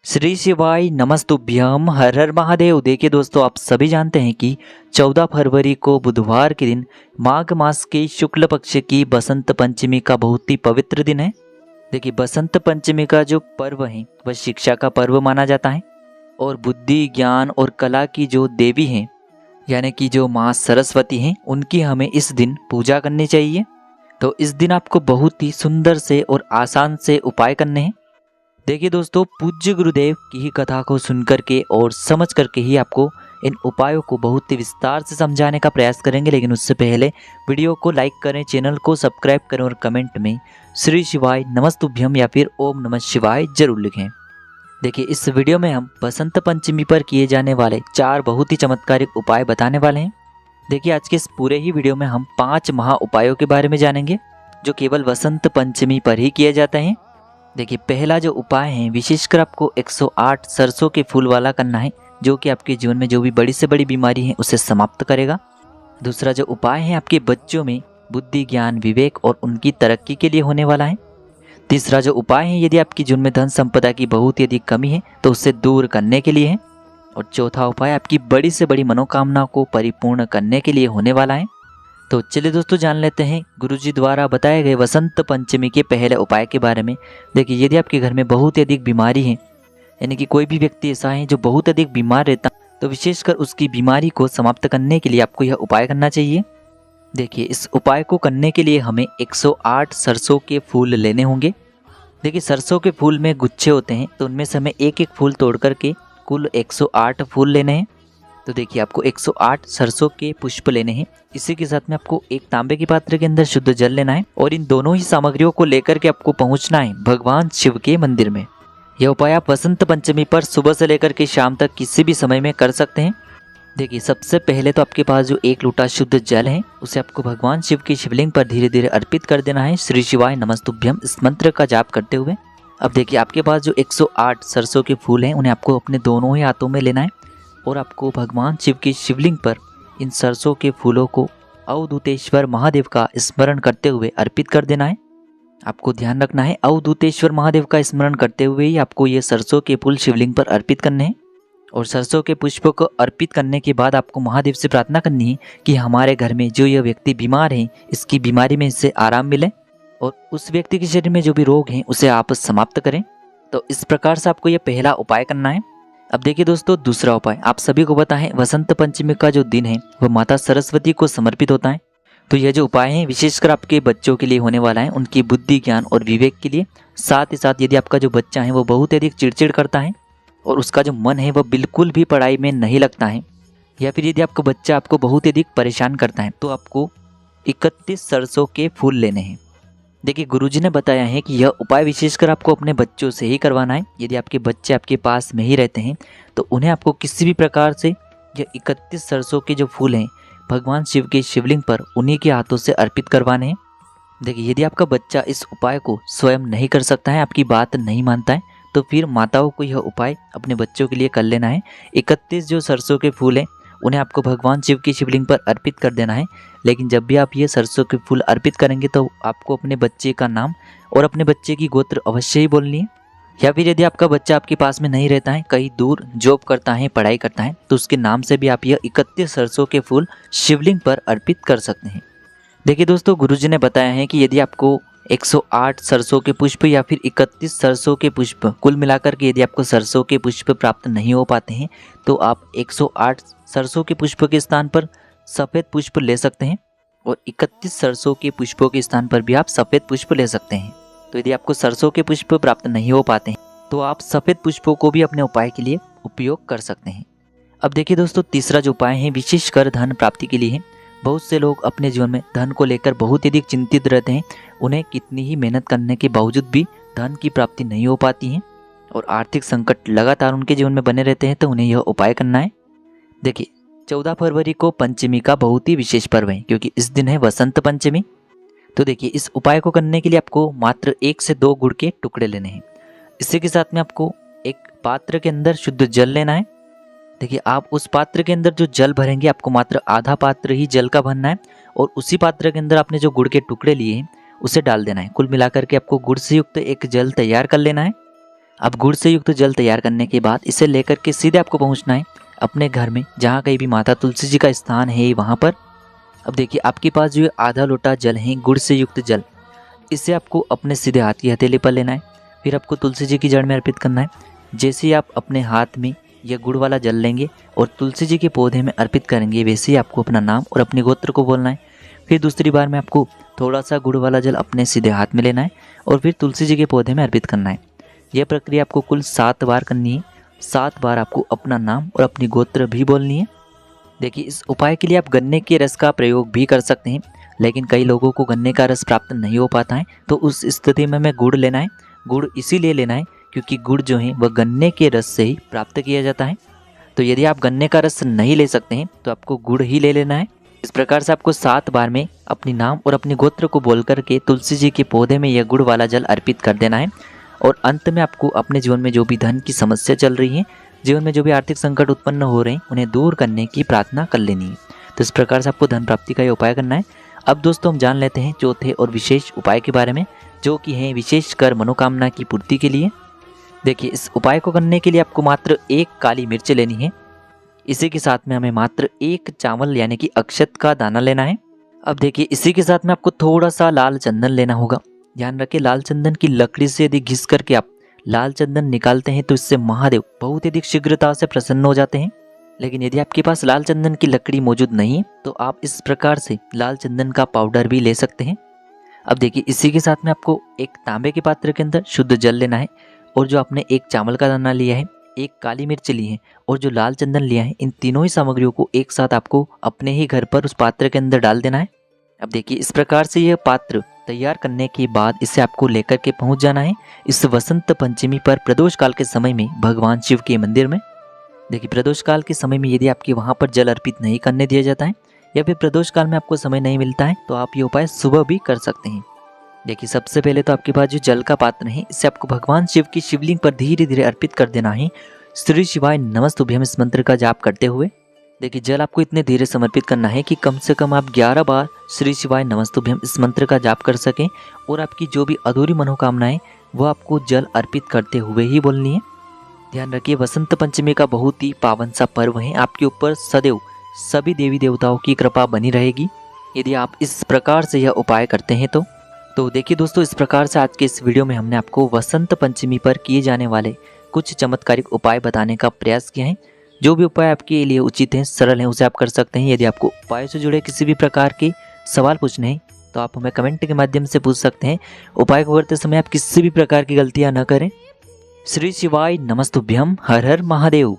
श्री शिवाय नमस्तुभ्यम हर हर महादेव। देखिए दोस्तों, आप सभी जानते हैं कि 14 फरवरी को बुधवार के दिन माघ मास के शुक्ल पक्ष की बसंत पंचमी का बहुत ही पवित्र दिन है। देखिए, बसंत पंचमी का जो पर्व है वह शिक्षा का पर्व माना जाता है और बुद्धि, ज्ञान और कला की जो देवी हैं यानी कि जो माँ सरस्वती हैं, उनकी हमें इस दिन पूजा करनी चाहिए। तो इस दिन आपको बहुत ही सुंदर से और आसान से उपाय करने हैं। देखिए दोस्तों, पूज्य गुरुदेव की ही कथा को सुन करके और समझ करके ही आपको इन उपायों को बहुत ही विस्तार से समझाने का प्रयास करेंगे। लेकिन उससे पहले वीडियो को लाइक करें, चैनल को सब्सक्राइब करें और कमेंट में श्री शिवाय नमस्तुभ्यम या फिर ओम नमः शिवाय जरूर लिखें। देखिए, इस वीडियो में हम बसंत पंचमी पर किए जाने वाले 4 बहुत ही चमत्कारिक उपाय बताने वाले हैं। देखिए, आज के इस पूरे ही वीडियो में हम 5 महा उपायों के बारे में जानेंगे जो केवल बसंत पंचमी पर ही किए जाते हैं। देखिए, पहला जो उपाय है, विशेषकर आपको 108 सरसों के फूल वाला करना है, जो कि आपके जीवन में जो भी बड़ी से बड़ी बीमारी है उसे समाप्त करेगा। दूसरा जो उपाय है, आपके बच्चों में बुद्धि, ज्ञान, विवेक और उनकी तरक्की के लिए होने वाला है। तीसरा जो उपाय है, यदि आपके जीवन में धन संपदा की बहुत ही अधिक कमी है तो उसे दूर करने के लिए है। और चौथा उपाय आपकी बड़ी से बड़ी मनोकामना को परिपूर्ण करने के लिए होने वाला है। तो चलिए दोस्तों, जान लेते हैं गुरुजी द्वारा बताए गए वसंत पंचमी के पहले उपाय के बारे में। देखिए, यदि आपके घर में बहुत ही अधिक बीमारी है यानी कि कोई भी व्यक्ति ऐसा है जो बहुत अधिक बीमार रहता है, तो विशेषकर उसकी बीमारी को समाप्त करने के लिए आपको यह उपाय करना चाहिए। देखिए, इस उपाय को करने के लिए हमें 108 सरसों के फूल लेने होंगे। देखिए, सरसों के फूल में गुच्छे होते हैं, तो उनमें से हमें एक एक फूल तोड़ करके कुल 108 फूल लेने हैं। तो देखिए, आपको 108 सरसों के पुष्प लेने हैं। इसी के साथ में आपको एक तांबे के पात्र के अंदर शुद्ध जल लेना है और इन दोनों ही सामग्रियों को लेकर के आपको पहुंचना है भगवान शिव के मंदिर में। यह उपाय आप वसंत पंचमी पर सुबह से लेकर के शाम तक किसी भी समय में कर सकते हैं। देखिए, सबसे पहले तो आपके पास जो 1 लोटा शुद्ध जल है उसे आपको भगवान शिव की शिवलिंग पर धीरे धीरे अर्पित कर देना है, श्री शिवाय नमस्तुभ्यम इस मंत्र का जाप करते हुए। अब देखिए, आपके पास जो 108 सरसों के फूल हैं उन्हें आपको अपने दोनों ही हाथों में लेना है और आपको भगवान शिव की शिवलिंग पर इन सरसों के फूलों को अवधूतेश्वर महादेव का स्मरण करते हुए अर्पित कर देना है। आपको ध्यान रखना है, अवधूतेश्वर महादेव का स्मरण करते हुए ही आपको ये सरसों के फूल शिवलिंग पर अर्पित करने हैं। और सरसों के पुष्पों को अर्पित करने के बाद आपको महादेव से प्रार्थना करनी है कि हमारे घर में जो यह व्यक्ति बीमार है, इसकी बीमारी में इससे आराम मिले और उस व्यक्ति के शरीर में जो भी रोग हैं उसे आप समाप्त करें। तो इस प्रकार से आपको यह पहला उपाय करना है। अब देखिए दोस्तों, दूसरा उपाय आप सभी को पता है, वसंत पंचमी का जो दिन है वह माता सरस्वती को समर्पित होता है। तो यह जो उपाय है विशेषकर आपके बच्चों के लिए होने वाला है, उनकी बुद्धि, ज्ञान और विवेक के लिए। साथ ही साथ यदि आपका जो बच्चा है वो बहुत अधिक चिड़चिड़ करता है और उसका जो मन है वह बिल्कुल भी पढ़ाई में नहीं लगता है, या फिर यदि आपका बच्चा आपको बहुत अधिक परेशान करता है, तो आपको 31 सरसों के फूल लेने हैं। देखिए, गुरुजी ने बताया है कि यह उपाय विशेषकर आपको अपने बच्चों से ही करवाना है। यदि आपके बच्चे आपके पास में ही रहते हैं तो उन्हें आपको किसी भी प्रकार से यह 31 सरसों के जो फूल हैं भगवान शिव के शिवलिंग पर उन्हीं के हाथों से अर्पित करवाने हैं। देखिए, यदि आपका बच्चा इस उपाय को स्वयं नहीं कर सकता है, आपकी बात नहीं मानता है, तो फिर माताओं को यह उपाय अपने बच्चों के लिए कर लेना है। 31 जो सरसों के फूल हैं उन्हें आपको भगवान शिव की शिवलिंग पर अर्पित कर देना है। लेकिन जब भी आप ये सरसों के फूल अर्पित करेंगे तो आपको अपने बच्चे का नाम और अपने बच्चे की गोत्र अवश्य ही बोलनी है। या फिर यदि आपका बच्चा आपके पास में नहीं रहता है, कहीं दूर जॉब करता है, पढ़ाई करता है, तो उसके नाम से भी आप यह 31 सरसों के फूल शिवलिंग पर अर्पित कर सकते हैं। देखिए दोस्तों, गुरुजी ने बताया है कि यदि आपको 108 सरसों के पुष्प या फिर 31 सरसों के पुष्प कुल मिलाकर के यदि आपको सरसों के पुष्प प्राप्त नहीं हो पाते हैं तो आप 108 सरसों के पुष्प के स्थान पर सफ़ेद पुष्प ले सकते हैं और 31 सरसों के पुष्पों के स्थान पर भी आप सफ़ेद पुष्प ले सकते हैं। तो यदि आपको सरसों के पुष्प प्राप्त नहीं हो पाते हैं तो आप सफ़ेद पुष्पों को भी अपने उपाय के लिए उपयोग कर सकते हैं। अब देखिए दोस्तों, तीसरा जो उपाय है विशेषकर धन प्राप्ति के लिए है। बहुत से लोग अपने जीवन में धन को लेकर बहुत ही अधिक चिंतित रहते हैं। उन्हें कितनी ही मेहनत करने के बावजूद भी धन की प्राप्ति नहीं हो पाती है और आर्थिक संकट लगातार उनके जीवन में बने रहते हैं। तो उन्हें यह उपाय करना है। देखिए, 14 फरवरी को पंचमी का बहुत ही विशेष पर्व है क्योंकि इस दिन है वसंत पंचमी। तो देखिए, इस उपाय को करने के लिए आपको मात्र 1 से 2 गुड़ के टुकड़े लेने हैं। इसी के साथ में आपको एक पात्र के अंदर शुद्ध जल लेना है। देखिए, आप उस पात्र के अंदर जो जल भरेंगे आपको मात्र आधा पात्र ही जल का भरना है और उसी पात्र के अंदर आपने जो गुड़ के टुकड़े लिए हैं उसे डाल देना है। कुल मिलाकर के आपको गुड़ से युक्त एक जल तैयार कर लेना है। अब गुड़ से युक्त जल तैयार करने के बाद इसे लेकर के सीधे आपको पहुंचना है अपने घर में, जहाँ कहीं भी माता तुलसी जी का स्थान है वहाँ पर। अब देखिए आपके पास जो आधा लोटा जल है गुड़ से युक्त जल, इसे आपको अपने सीधे हाथ की हथेली पर लेना है। फिर आपको तुलसी जी की जड़ में अर्पित करना है। जैसे ही आप अपने हाथ में यह गुड़ वाला जल लेंगे और तुलसी जी के पौधे में अर्पित करेंगे, वैसे ही आपको अपना नाम और अपने गोत्र को बोलना है। फिर दूसरी बार में आपको थोड़ा सा गुड़ वाला जल अपने सीधे हाथ में लेना है और फिर तुलसी जी के पौधे में अर्पित करना है। यह प्रक्रिया आपको कुल 7 बार करनी है। 7 बार आपको अपना नाम और अपनी गोत्र भी बोलनी है। देखिए इस उपाय के लिए आप गन्ने के रस का प्रयोग भी कर सकते हैं, लेकिन कई लोगों को गन्ने का रस प्राप्त नहीं हो पाता है, तो उस स्थिति में हमें गुड़ लेना है। गुड़ इसीलिए लेना है क्योंकि गुड़ जो है वह गन्ने के रस से ही प्राप्त किया जाता है। तो यदि आप गन्ने का रस नहीं ले सकते हैं तो आपको गुड़ ही ले लेना है। इस प्रकार से आपको 7 बार में अपनी नाम और अपने गोत्र को बोल करके तुलसी जी के पौधे में यह गुड़ वाला जल अर्पित कर देना है। और अंत में आपको अपने जीवन में जो भी धन की समस्या चल रही है, जीवन में जो भी आर्थिक संकट उत्पन्न हो रहे हैं, उन्हें दूर करने की प्रार्थना कर लेनी है। तो इस प्रकार से आपको धन प्राप्ति का ये उपाय करना है। अब दोस्तों हम जान लेते हैं चौथे और विशेष उपाय के बारे में, जो कि है विशेषकर मनोकामना की पूर्ति के लिए। देखिए इस उपाय को करने के लिए आपको मात्र 1 काली मिर्च लेनी है। इसी के साथ में हमें मात्र 1 चावल यानी कि अक्षत का दाना लेना है। अब देखिए इसी के साथ में आपको थोड़ा सा लाल चंदन लेना होगा। ध्यान रखें लाल चंदन की लकड़ी से यदि घिस करके आप लाल चंदन निकालते हैं तो इससे महादेव बहुत अधिक शीघ्रता से प्रसन्न हो जाते हैं। लेकिन यदि आपके पास लाल चंदन की लकड़ी मौजूद नहीं है तो आप इस प्रकार से लाल चंदन का पाउडर भी ले सकते हैं। अब देखिए इसी के साथ में आपको एक तांबे के पात्र के अंदर शुद्ध जल लेना है और जो आपने 1 चावल का दाना लिया है, 1 काली मिर्च ली है और जो लाल चंदन लिया है, इन तीनों ही सामग्रियों को एक साथ आपको अपने ही घर पर उस पात्र के अंदर डाल देना है। अब देखिए इस प्रकार से यह पात्र तैयार करने के बाद इसे आपको लेकर के पहुंच जाना है इस वसंत पंचमी पर प्रदोष काल के समय में भगवान शिव के मंदिर में। देखिए प्रदोष काल के समय में यदि आपके वहां पर जल अर्पित नहीं करने दिया जाता है या फिर प्रदोष काल में आपको समय नहीं मिलता है तो आप ये उपाय सुबह भी कर सकते हैं। देखिए सबसे पहले तो आपके पास जो जल का पात्र है, इसे आपको भगवान शिव की शिवलिंग पर धीरे धीरे अर्पित कर देना है। श्री शिवाय नमस्तुभ्यम इस मंत्र का जाप करते हुए। देखिए जल आपको इतने धीरे समर्पित करना है कि कम से कम आप 11 बार श्री शिवाय नमस्तुभ्यम इस मंत्र का जाप कर सकें और आपकी जो भी अधूरी मनोकामनाएं वो आपको जल अर्पित करते हुए ही बोलनी है। ध्यान रखिए वसंत पंचमी का बहुत ही पावन सा पर्व है। आपके ऊपर सदैव सभी देवी देवताओं की कृपा बनी रहेगी यदि आप इस प्रकार से यह उपाय करते हैं तो देखिए दोस्तों इस प्रकार से आज के इस वीडियो में हमने आपको वसंत पंचमी पर किए जाने वाले कुछ चमत्कारिक उपाय बताने का प्रयास किया है। जो भी उपाय आपके लिए उचित हैं, सरल हैं, उसे आप कर सकते हैं। यदि आपको उपाय से जुड़े किसी भी प्रकार के सवाल पूछने हैं तो आप हमें कमेंट के माध्यम से पूछ सकते हैं। उपाय को करते समय आप किसी भी प्रकार की गलतियां न करें। श्री शिवाय नमस्तुभ्यम। हर हर महादेव।